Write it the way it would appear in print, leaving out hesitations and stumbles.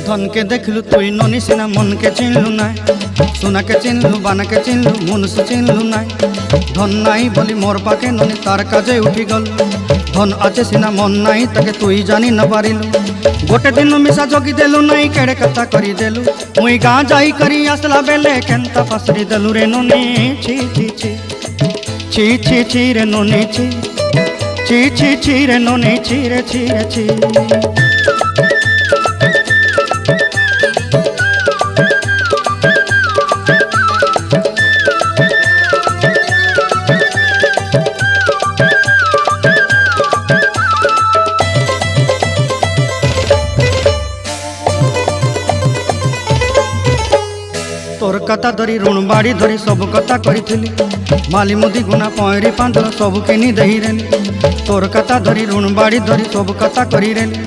धन के देखलु तुई ननी सिना मन के चिन्हलु ना सोना के चिन्हलु बाना के चिन्हलु मनुष्य चिन्हलु ना धन नाई बोली मोर पाके ननी तार काजे उठी गल धन आचे सिना मन नाई ताके तुई जानी न पारिलु गोटे दिन मिसा जगी देलु नाई केड़े कथा करी देलु मुई गाँ जाई करी आसला बेले केंता पासरी देलु रे ननी छी छी छी छी छी छी रे ननी छी छी छी छी रे ननी छी रे छी रे छी। तोर कथा धरी ऋण बाड़ी धरी सब कथा करी माली मुदी गुना पहरी पांदल सब किनी दही रेली तोर कथा धरी ऋण बाड़ी धरी सब कथा करी रेली।